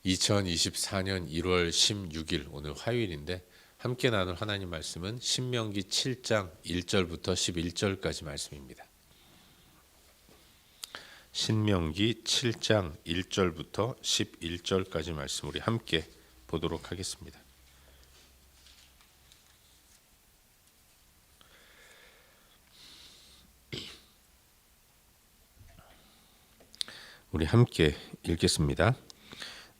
2024년 1월 16일 오늘 화요일인데 함께 나눌 하나님 말씀은 신명기 7장 1절부터 11절까지 말씀입니다. 신명기 7장 1절부터 11절까지 말씀 우리 함께 보도록 하겠습니다. 우리 함께 읽겠습니다.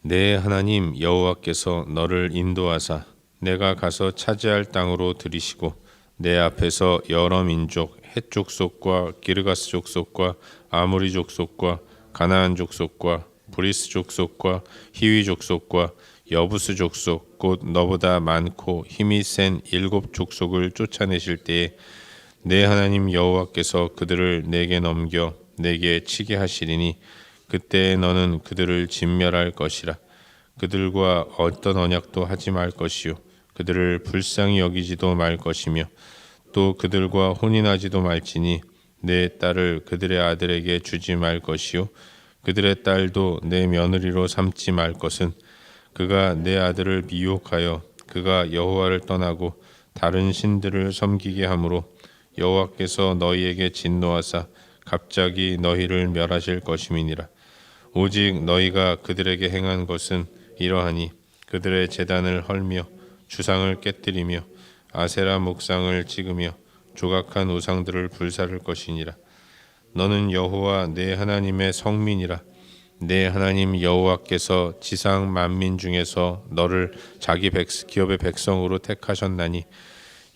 내 하나님 여호와께서 너를 인도하사 내가 가서 차지할 땅으로 들이시고 내 앞에서 여러 민족 헷 족속과 기르가스 족속과 아모리 족속과 가나안 족속과 브리스 족속과 히위 족속과 여부스 족속 곧 너보다 많고 힘이 센 7 족속을 쫓아내실 때에 내 하나님 여호와께서 그들을 내게 넘겨 내게 치게 하시리니 그때 너는 그들을 진멸할 것이라. 그들과 어떤 언약도 하지 말 것이요 그들을 불쌍히 여기지도 말 것이며 또 그들과 혼인하지도 말지니 내 딸을 그들의 아들에게 주지 말 것이요 그들의 딸도 내 며느리로 삼지 말 것은 그가 내 아들을 미혹하여 그가 여호와를 떠나고 다른 신들을 섬기게 하므로 여호와께서 너희에게 진노하사 갑자기 너희를 멸하실 것임이니라. 오직 너희가 그들에게 행한 것은 이러하니 그들의 제단을 헐며 주상을 깨뜨리며 아세라 목상을 찍으며 조각한 우상들을 불사를 것이니라. 너는 여호와 내 하나님의 성민이라. 내 하나님 여호와께서 지상 만민 중에서 너를 자기 기업의 백성으로 택하셨나니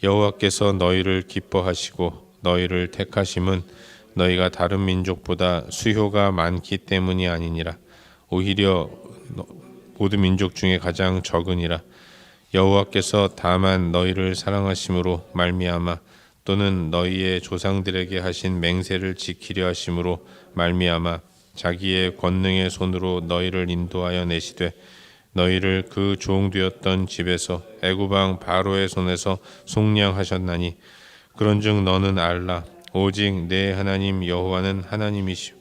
여호와께서 너희를 기뻐하시고 너희를 택하심은 너희가 다른 민족보다 수효가 많기 때문이 아니니라. 오히려 모든 민족 중에 가장 적으니라. 여호와께서 다만 너희를 사랑하심으로 말미암아 또는 너희의 조상들에게 하신 맹세를 지키려 하심으로 말미암아 자기의 권능의 손으로 너희를 인도하여 내시되 너희를 그 종되었던 집에서 애굽 왕 바로의 손에서 속량하셨나니 그런즉 너는 알라. 오직 내 하나님 여호와는 하나님이시오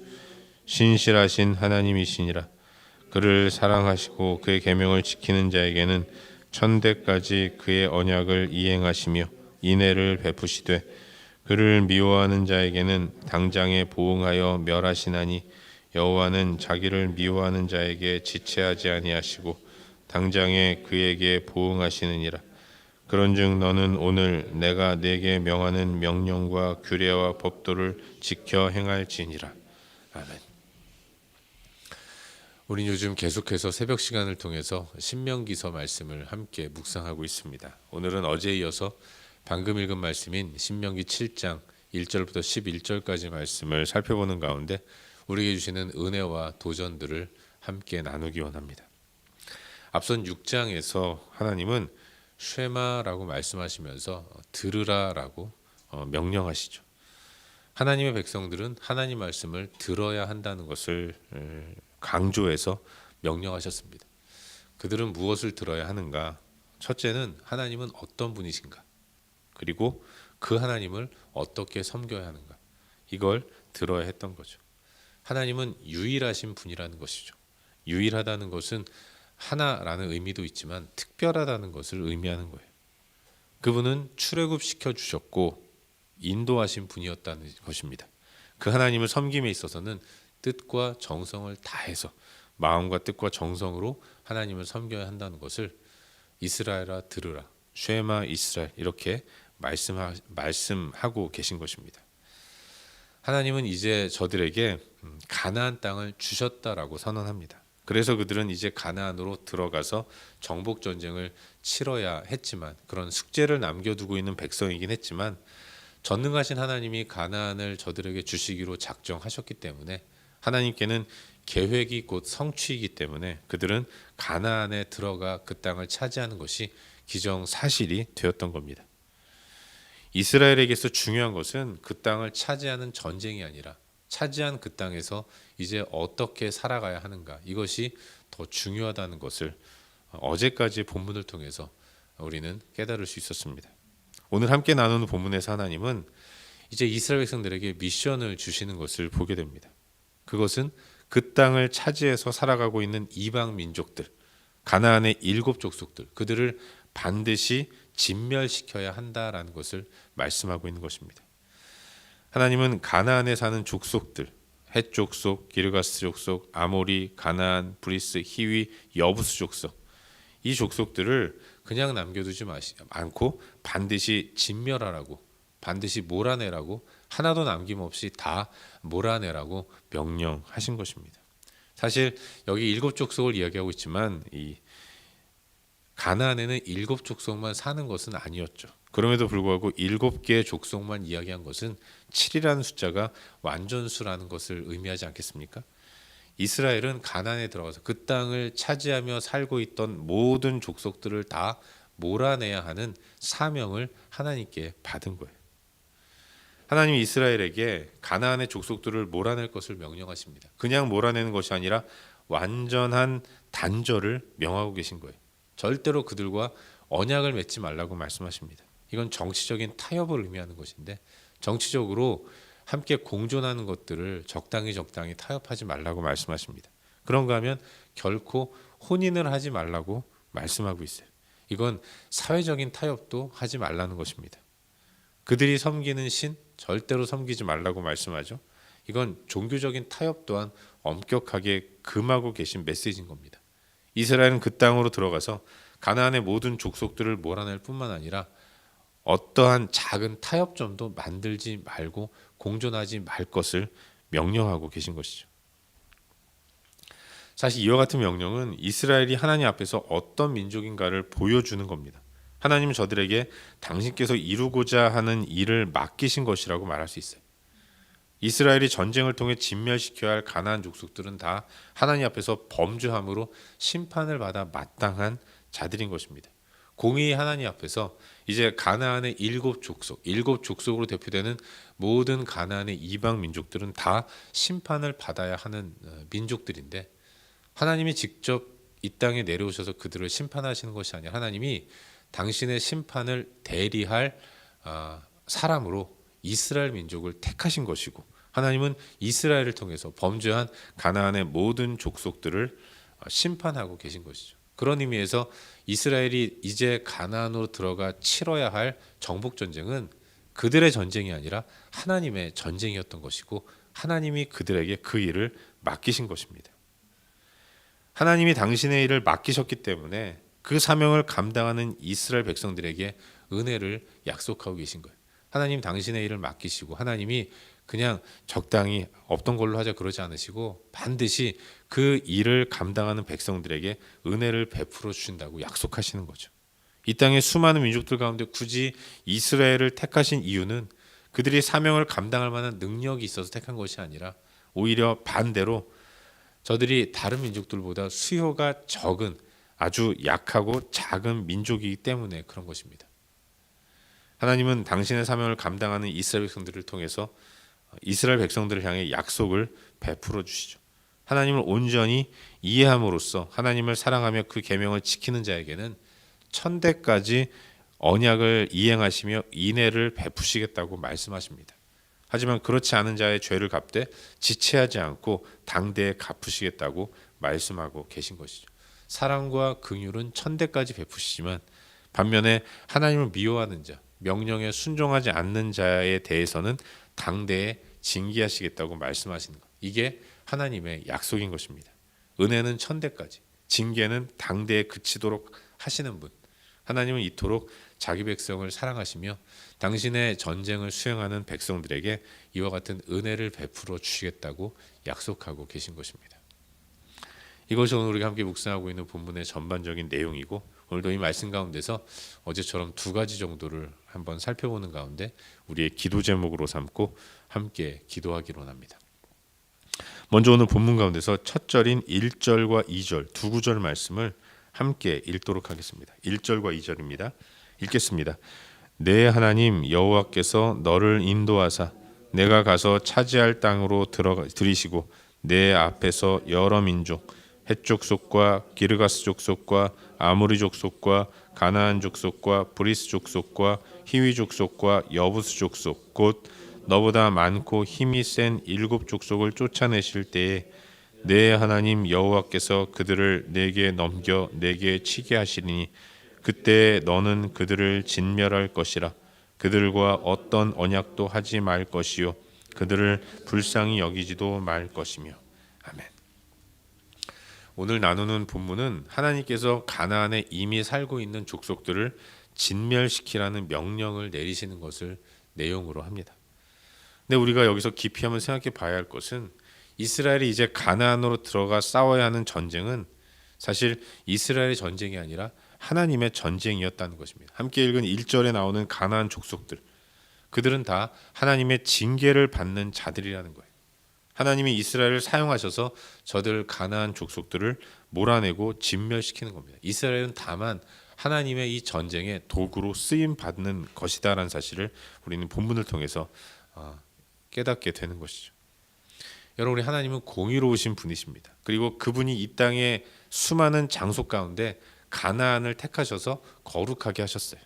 신실하신 하나님이시니라. 그를 사랑하시고 그의 계명을 지키는 자에게는 천대까지 그의 언약을 이행하시며 인애를 베푸시되 그를 미워하는 자에게는 당장에 보응하여 멸하시나니 여호와는 자기를 미워하는 자에게 지체하지 아니하시고 당장에 그에게 보응하시느니라. 그런즉 너는 오늘 내가 네게 명하는 명령과 규례와 법도를 지켜 행할지니라. 아멘. 우린 요즘 계속해서 새벽 시간을 통해서 신명기서 말씀을 함께 묵상하고 있습니다. 오늘은 어제에 이어서 방금 읽은 말씀인 신명기 7장 1절부터 11절까지 말씀을 살펴보는 가운데 우리에게 주시는 은혜와 도전들을 함께 나누기 원합니다. 앞선 6장에서 하나님은 쉐마라고 말씀하시면서 들으라라고 명령하시죠. 하나님의 백성들은 하나님 말씀을 들어야 한다는 것을 강조해서 명령하셨습니다. 그들은 무엇을 들어야 하는가? 첫째는 하나님은 어떤 분이신가? 그리고 그 하나님을 어떻게 섬겨야 하는가? 이걸 들어야 했던 거죠. 하나님은 유일하신 분이라는 것이죠. 유일하다는 것은 하나라는 의미도 있지만 특별하다는 것을 의미하는 거예요. 그분은 출애굽시켜 주셨고 인도하신 분이었다는 것입니다. 그 하나님을 섬김에 있어서는 뜻과 정성을 다해서 마음과 뜻과 정성으로 하나님을 섬겨야 한다는 것을 이스라엘아 들으라, 쉐마 이스라엘 이렇게 말씀하고 계신 것입니다. 하나님은 이제 저들에게 가나안 땅을 주셨다라고 선언합니다. 그래서 그들은 이제 가나안으로 들어가서 정복 전쟁을 치러야 했지만 그런 숙제를 남겨두고 있는 백성이긴 했지만 전능하신 하나님이 가나안을 저들에게 주시기로 작정하셨기 때문에 하나님께는 계획이 곧 성취이기 때문에 그들은 가나안에 들어가 그 땅을 차지하는 것이 기정사실이 되었던 겁니다. 이스라엘에게서 중요한 것은 그 땅을 차지하는 전쟁이 아니라 차지한 그 땅에서 이제 어떻게 살아가야 하는가, 이것이 더 중요하다는 것을 어제까지의 본문을 통해서 우리는 깨달을 수 있었습니다. 오늘 함께 나누는 본문에서 하나님은 이제 이스라엘 백성들에게 미션을 주시는 것을 보게 됩니다. 그것은 그 땅을 차지해서 살아가고 있는 이방 민족들, 가나안의 7족속들, 그들을 반드시 진멸시켜야 한다라는 것을 말씀하고 있는 것입니다. 하나님은 가나안에 사는 족속들, 헷 족속, 기르가스 족속, 아모리, 가나안, 브리스, 히위, 여부스 족속, 이 족속들을 그냥 남겨두지 않고 반드시 진멸하라고, 반드시 몰아내라고, 하나도 남김없이 다 몰아내라고 명령하신 것입니다. 사실 여기 7족속을 이야기하고 있지만 이 가나안에는 7족속만 사는 것은 아니었죠. 그럼에도 불구하고 7개의 족속만 이야기한 것은 7이라는 숫자가 완전수라는 것을 의미하지 않겠습니까? 이스라엘은 가나안에 들어가서 그 땅을 차지하며 살고 있던 모든 족속들을 다 몰아내야 하는 사명을 하나님께 받은 거예요. 하나님이 이스라엘에게 가나안의 족속들을 몰아낼 것을 명령하십니다. 그냥 몰아내는 것이 아니라 완전한 단절을 명하고 계신 거예요. 절대로 그들과 언약을 맺지 말라고 말씀하십니다. 이건 정치적인 타협을 의미하는 것인데, 정치적으로 함께 공존하는 것들을 적당히 타협하지 말라고 말씀하십니다. 그런가 하면 결코 혼인을 하지 말라고 말씀하고 있어요. 이건 사회적인 타협도 하지 말라는 것입니다. 그들이 섬기는 신 절대로 섬기지 말라고 말씀하죠. 이건 종교적인 타협 또한 엄격하게 금하고 계신 메시지인 겁니다. 이스라엘은 그 땅으로 들어가서 가나안의 모든 족속들을 몰아낼 뿐만 아니라 어떠한 작은 타협점도 만들지 말고 공존하지 말 것을 명령하고 계신 것이죠. 사실 이와 같은 명령은 이스라엘이 하나님 앞에서 어떤 민족인가를 보여주는 겁니다. 하나님은 저들에게 당신께서 이루고자 하는 일을 맡기신 것이라고 말할 수 있어요. 이스라엘이 전쟁을 통해 진멸시켜야 할 가나안 족속들은 다 하나님 앞에서 범죄함으로 심판을 받아 마땅한 자들인 것입니다. 공의의 하나님 앞에서 이제 가나안의 7족속으로 대표되는 모든 가나안의 이방 민족들은 다 심판을 받아야 하는 민족들인데, 하나님이 직접 이 땅에 내려오셔서 그들을 심판하시는 것이 아니라 하나님이 당신의 심판을 대리할 사람으로 이스라엘 민족을 택하신 것이고, 하나님은 이스라엘을 통해서 범죄한 가나안의 모든 족속들을 심판하고 계신 것이죠. 그런 의미에서 이스라엘이 이제 가나안으로 들어가 치러야 할 정복 전쟁은 그들의 전쟁이 아니라 하나님의 전쟁이었던 것이고, 하나님이 그들에게 그 일을 맡기신 것입니다. 하나님이 당신의 일을 맡기셨기 때문에 그 사명을 감당하는 이스라엘 백성들에게 은혜를 약속하고 계신 거예요. 하나님 당신의 일을 맡기시고, 하나님이 그냥 적당히 없던 걸로 하자 그러지 않으시고 반드시 그 일을 감당하는 백성들에게 은혜를 베풀어 주신다고 약속하시는 거죠. 이 땅의 수많은 민족들 가운데 굳이 이스라엘을 택하신 이유는 그들이 사명을 감당할 만한 능력이 있어서 택한 것이 아니라 오히려 반대로 저들이 다른 민족들보다 수요가 적은 아주 약하고 작은 민족이기 때문에 그런 것입니다. 하나님은 당신의 사명을 감당하는 이스라엘 백성들을 통해서 이스라엘 백성들을 향해 약속을 베풀어 주시죠. 하나님을 온전히 이해함으로써 하나님을 사랑하며 그 계명을 지키는 자에게는 천대까지 언약을 이행하시며 인애를 베푸시겠다고 말씀하십니다. 하지만 그렇지 않은 자의 죄를 갚되 지체하지 않고 당대에 갚으시겠다고 말씀하고 계신 것이죠. 사랑과 긍휼은 천대까지 베푸시지만 반면에 하나님을 미워하는 자, 명령에 순종하지 않는 자에 대해서는 당대에 징계하시겠다고 말씀하시는 것. 이게 하나님의 약속인 것입니다. 은혜는 천대까지, 징계는 당대에 그치도록 하시는 분. 하나님은 이토록 자기 백성을 사랑하시며 당신의 전쟁을 수행하는 백성들에게 이와 같은 은혜를 베풀어 주시겠다고 약속하고 계신 것입니다. 이것이 오늘 우리가 함께 묵상하고 있는 본문의 전반적인 내용이고, 오늘도 이 말씀 가운데서 어제처럼 2가지 정도를 한번 살펴보는 가운데 우리의 기도 제목으로 삼고 함께 기도하기로 합니다. 먼저 오늘 본문 가운데서 첫 절인 1절과 2절 두 구절 말씀을 함께 읽도록 하겠습니다. 1절과 2절입니다. 읽겠습니다. 내 하나님 여호와께서 너를 인도하사 내가 가서 차지할 땅으로 들이시고 내 앞에서 여러 민족 헷 족속과 기르가스 족속과 아모리 족속과 가나안 족속과 브리스 족속과 히위 족속과 여부스 족속 곧 너보다 많고 힘이 센 7 족속을 쫓아내실 때에 내 하나님 여호와께서 그들을 내게 넘겨 내게 치게 하시리니 그때 너는 그들을 진멸할 것이라. 그들과 어떤 언약도 하지 말 것이요 그들을 불쌍히 여기지도 말 것이며. 아멘. 오늘 나누는 본문은 하나님께서 가나안에 이미 살고 있는 족속들을 진멸시키라는 명령을 내리시는 것을 내용으로 합니다. 근데 우리가 여기서 깊이 한번 생각해 봐야 할 것은 이스라엘이 이제 가나안으로 들어가 싸워야 하는 전쟁은 사실 이스라엘의 전쟁이 아니라 하나님의 전쟁이었다는 것입니다. 함께 읽은 1절에 나오는 가나안 족속들, 그들은 다 하나님의 징계를 받는 자들이라는 거예요. 하나님이 이스라엘을 사용하셔서 저들 가나안 족속들을 몰아내고 진멸시키는 겁니다. 이스라엘은 다만 하나님의 이 전쟁의 도구로 쓰임 받는 것이다라는 사실을 우리는 본문을 통해서 깨닫게 되는 것이죠. 여러분, 우리 하나님은 공의로우신 분이십니다. 그리고 그분이 이 땅의 수많은 장소 가운데 가나안을 택하셔서 거룩하게 하셨어요.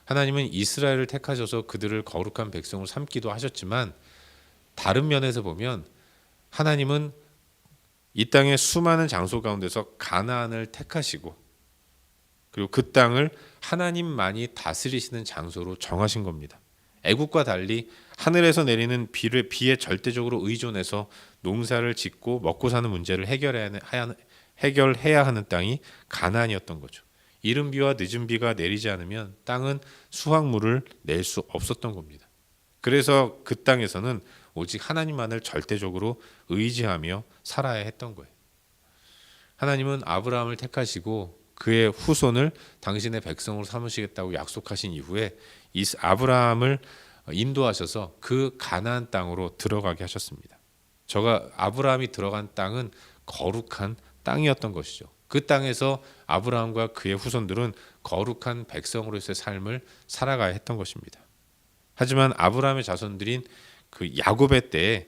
하나님은 이스라엘을 택하셔서 그들을 거룩한 백성으로 삼기도 하셨지만 다른 면에서 보면 하나님은 이 땅의 수많은 장소 가운데서 가나안을 택하시고 그리고 그 땅을 하나님만이 다스리시는 장소로 정하신 겁니다. 애국과 달리 하늘에서 내리는 비에 절대적으로 의존해서 농사를 짓고 먹고 사는 문제를 해결해야 하는 땅이 가나안이었던 거죠. 이른 비와 늦은 비가 내리지 않으면 땅은 수확물을 낼 수 없었던 겁니다. 그래서 그 땅에서는 오직 하나님만을 절대적으로 의지하며 살아야 했던 거예요. 하나님은 아브라함을 택하시고 그의 후손을 당신의 백성으로 삼으시겠다고 약속하신 이후에 아브라함을 인도하셔서 그 가나안 땅으로 들어가게 하셨습니다. 아브라함이 들어간 땅은 거룩한 땅이었던 것이죠. 그 땅에서 아브라함과 그의 후손들은 거룩한 백성으로서의 삶을 살아가야 했던 것입니다. 하지만 아브라함의 자손들인 그 야곱의 때에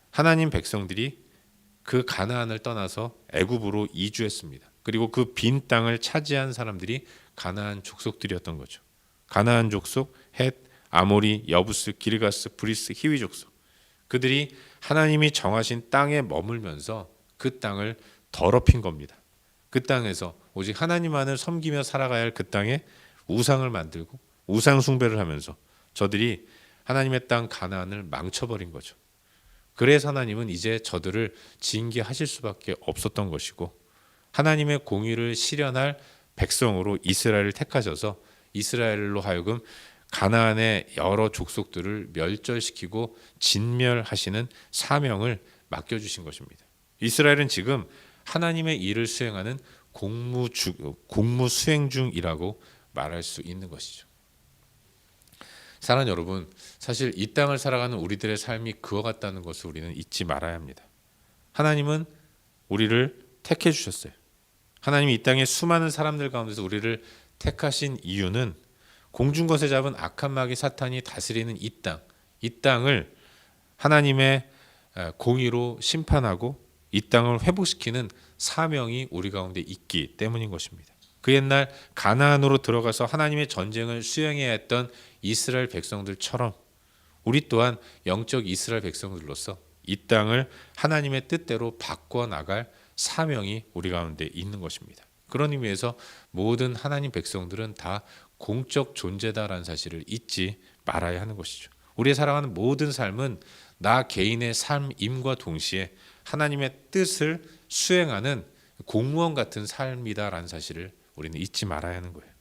하나님 백성들이 그 가나안을 떠나서 애굽으로 이주했습니다. 그리고 그 빈 땅을 차지한 사람들이 가나안 족속들이었던 거죠. 가나안 족속, 헷, 아모리, 여부스, 기르가스, 브리스, 히위 족속. 그들이 하나님이 정하신 땅에 머물면서 그 땅을 더럽힌 겁니다. 그 땅에서 오직 하나님만을 섬기며 살아가야 할 그 땅에 우상을 만들고 우상 숭배를 하면서 저들이 하나님의 땅 가나안을 망쳐버린 거죠. 그래서 하나님은 이제 저들을 징계하실 수밖에 없었던 것이고 하나님의 공의를 실현할 백성으로 이스라엘을 택하셔서 이스라엘로 하여금 가나안의 여러 족속들을 멸절시키고 진멸하시는 사명을 맡겨주신 것입니다. 이스라엘은 지금 하나님의 일을 수행하는 공무 수행 중이라고 말할 수 있는 것이죠. 사랑하는 여러분, 사실 이 땅을 살아가는 우리들의 삶이 그와 같다는 것을 우리는 잊지 말아야 합니다. 하나님은 우리를 택해 주셨어요. 하나님이 이 땅의 수많은 사람들 가운데서 우리를 택하신 이유는 공중것에 잡은 악한 마귀 사탄이 다스리는 이 땅을 하나님의 공의로 심판하고 이 땅을 회복시키는 사명이 우리 가운데 있기 때문인 것입니다. 그 옛날 가나안으로 들어가서 하나님의 전쟁을 수행해야 했던 이스라엘 백성들처럼 우리 또한 영적 이스라엘 백성들로서 이 땅을 하나님의 뜻대로 바꿔 나갈 사명이 우리 가운데 있는 것입니다. 그런 의미에서 모든 하나님 백성들은 다 공적 존재다라는 사실을 잊지 말아야 하는 것이죠. 우리의 살아가는 모든 삶은 나 개인의 삶임과 동시에 하나님의 뜻을 수행하는 공무원 같은 삶이다라는 사실을 우리는 잊지 말아야 하는 거예요.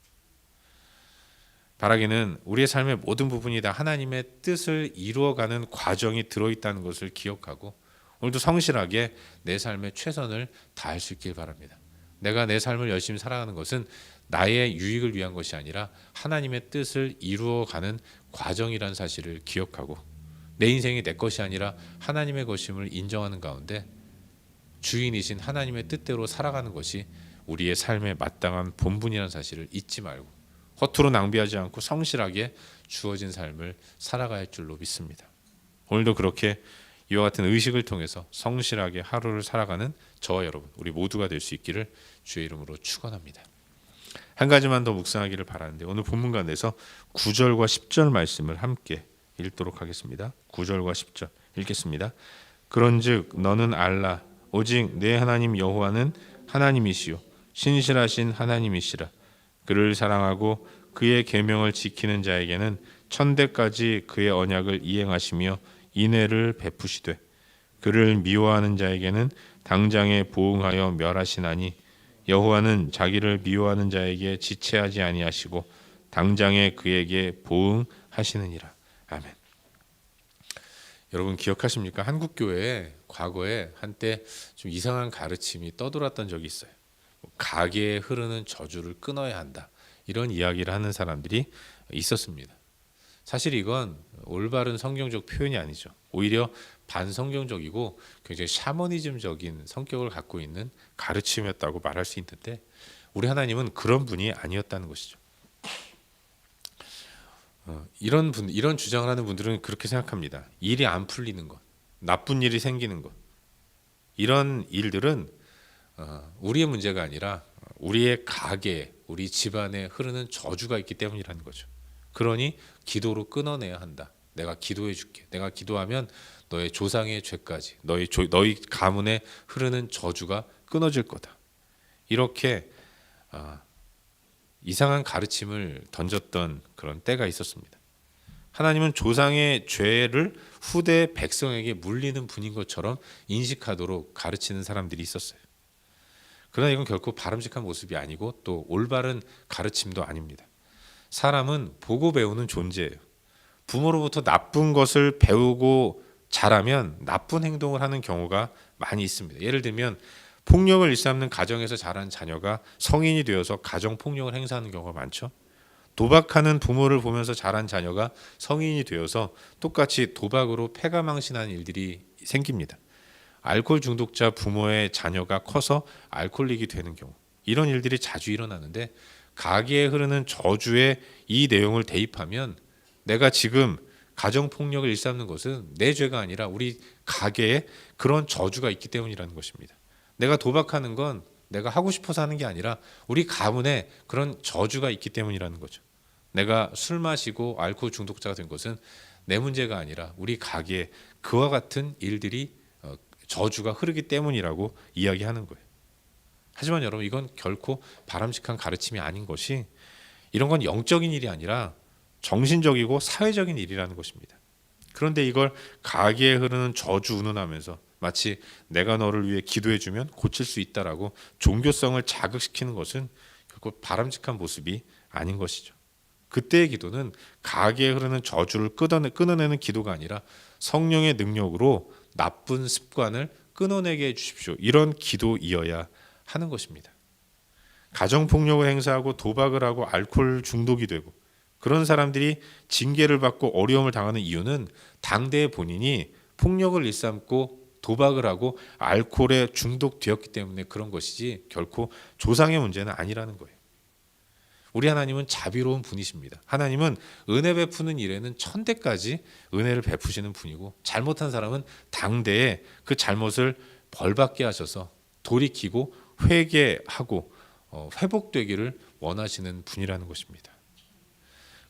바라기는 우리의 삶의 모든 부분이 다 하나님의 뜻을 이루어가는 과정이 들어있다는 것을 기억하고 오늘도 성실하게 내 삶의 최선을 다할 수 있길 바랍니다. 내가 내 삶을 열심히 살아가는 것은 나의 유익을 위한 것이 아니라 하나님의 뜻을 이루어가는 과정이라는 사실을 기억하고 내 인생이 내 것이 아니라 하나님의 것임을 인정하는 가운데 주인이신 하나님의 뜻대로 살아가는 것이 우리의 삶에 마땅한 본분이라는 사실을 잊지 말고 허투루 낭비하지 않고 성실하게 주어진 삶을 살아갈 줄로 믿습니다. 오늘도 그렇게 이와 같은 의식을 통해서 성실하게 하루를 살아가는 저와 여러분 우리 모두가 될 수 있기를 주의 이름으로 축원합니다. 한 가지만 더 묵상하기를 바라는데 오늘 본문 가운데서 9절과 10절 말씀을 함께 읽도록 하겠습니다. 9절과 10절 읽겠습니다. 그런즉 너는 알라 오직 내 하나님 여호와는 하나님이시요 신실하신 하나님이시라. 그를 사랑하고 그의 계명을 지키는 자에게는 천대까지 그의 언약을 이행하시며 인애를 베푸시되 그를 미워하는 자에게는 당장에 보응하여 멸하시나니 여호와는 자기를 미워하는 자에게 지체하지 아니하시고 당장에 그에게 보응하시느니라. 아멘. 여러분 기억하십니까? 한국 교회에 과거에 한때 좀 이상한 가르침이 떠돌았던 적이 있어요. 가게에 흐르는 저주를 끊어야 한다, 이런 이야기를 하는 사람들이 있었습니다. 사실 이건 올바른 성경적 표현이 아니죠. 오히려 반성경적이고 굉장히 샤머니즘적인 성격을 갖고 있는 가르침이었다고 말할 수 있는데, 우리 하나님은 그런 분이 아니었다는 것이죠. 이런 주장을 하는 분들은 그렇게 생각합니다. 일이 안 풀리는 것, 나쁜 일이 생기는 것, 이런 일들은 우리의 문제가 아니라 우리의 가게에, 우리 집안에 흐르는 저주가 있기 때문이라는 거죠. 그러니 기도로 끊어내야 한다. 내가 기도해 줄게. 내가 기도하면 너의 조상의 죄까지, 너희 가문에 흐르는 저주가 끊어질 거다. 이렇게 이상한 가르침을 던졌던 그런 때가 있었습니다. 하나님은 조상의 죄를 후대 백성에게 물리는 분인 것처럼 인식하도록 가르치는 사람들이 있었어요. 그러나 이건 결코 바람직한 모습이 아니고 또 올바른 가르침도 아닙니다. 사람은 보고 배우는 존재예요. 부모로부터 나쁜 것을 배우고 자라면 나쁜 행동을 하는 경우가 많이 있습니다. 예를 들면 폭력을 일삼는 가정에서 자란 자녀가 성인이 되어서 가정 폭력을 행사하는 경우가 많죠. 도박하는 부모를 보면서 자란 자녀가 성인이 되어서 똑같이 도박으로 패가망신하는 일들이 생깁니다. 알코올 중독자 부모의 자녀가 커서 알코올릭이 되는 경우, 이런 일들이 자주 일어나는데, 가게에 흐르는 저주의 이 내용을 대입하면 내가 지금 가정폭력을 일삼는 것은 내 죄가 아니라 우리 가게에 그런 저주가 있기 때문이라는 것입니다. 내가 도박하는 건 내가 하고 싶어서 하는 게 아니라 우리 가문에 그런 저주가 있기 때문이라는 거죠. 내가 술 마시고 알코올 중독자가 된 것은 내 문제가 아니라 우리 가게에 그와 같은 일들이 저주가 흐르기 때문이라고 이야기하는 거예요. 하지만 여러분, 이건 결코 바람직한 가르침이 아닌 것이, 이런 건 영적인 일이 아니라 정신적이고 사회적인 일이라는 것입니다. 그런데 이걸 가게에 흐르는 저주 운운하면서 마치 내가 너를 위해 기도해주면 고칠 수 있다라고 종교성을 자극시키는 것은 결코 바람직한 모습이 아닌 것이죠. 그때의 기도는 가게에 흐르는 저주를 끊어내는 기도가 아니라 성령의 능력으로 나쁜 습관을 끊어내게 해주십시오, 이런 기도이어야 하는 것입니다. 가정폭력을 행사하고 도박을 하고 알코올 중독이 되고 그런 사람들이 징계를 받고 어려움을 당하는 이유는 당대의 본인이 폭력을 일삼고 도박을 하고 알코올에 중독되었기 때문에 그런 것이지 결코 조상의 문제는 아니라는 거예요. 우리 하나님은 자비로운 분이십니다. 하나님은 은혜 베푸는 일에는 천대까지 은혜를 베푸시는 분이고, 잘못한 사람은 당대에 그 잘못을 벌받게 하셔서 돌이키고 회개하고 회복되기를 원하시는 분이라는 것입니다.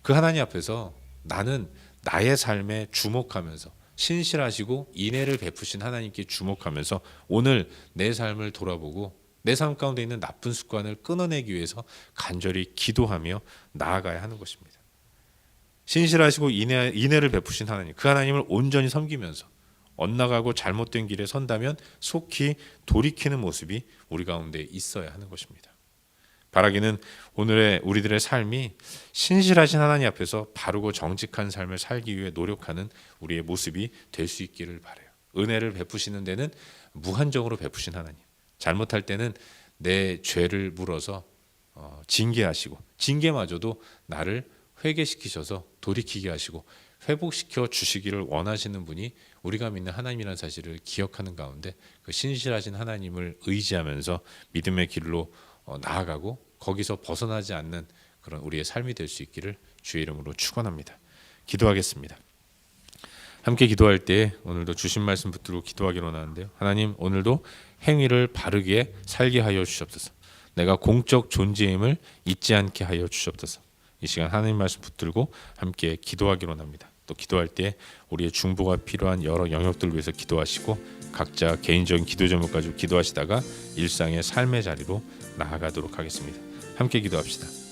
그 하나님 앞에서 나는 나의 삶에 주목하면서 신실하시고 인애를 베푸신 하나님께 주목하면서 오늘 내 삶을 돌아보고 내 삶 가운데 있는 나쁜 습관을 끊어내기 위해서 간절히 기도하며 나아가야 하는 것입니다. 신실하시고 인애를 베푸신 하나님, 그 하나님을 온전히 섬기면서 엇나가고 잘못된 길에 선다면 속히 돌이키는 모습이 우리 가운데 있어야 하는 것입니다. 바라기는 오늘의 우리들의 삶이 신실하신 하나님 앞에서 바르고 정직한 삶을 살기 위해 노력하는 우리의 모습이 될 수 있기를 바라요. 은혜를 베푸시는 데는 무한정으로 베푸신 하나님, 잘못할 때는 내 죄를 물어서 징계하시고, 징계마저도 나를 회개시키셔서 돌이키게 하시고 회복시켜 주시기를 원하시는 분이 우리가 믿는 하나님이라는 사실을 기억하는 가운데 그 신실하신 하나님을 의지하면서 믿음의 길로 나아가고 거기서 벗어나지 않는 그런 우리의 삶이 될 수 있기를 주의 이름으로 축원합니다. 기도하겠습니다. 함께 기도할 때 오늘도 주신 말씀 붙들고 기도하기로 하는데요. 하나님, 오늘도 행위를 바르게 살게 하여 주시옵소서. 내가 공적 존재임을 잊지 않게 하여 주시옵소서. 이 시간 하나님 말씀 붙들고 함께 기도하기로 합니다. 또 기도할 때 우리의 중보가 필요한 여러 영역들을 위해서 기도하시고 각자 개인적인 기도 제목 가지고 기도하시다가 일상의 삶의 자리로 나아가도록 하겠습니다. 함께 기도합시다.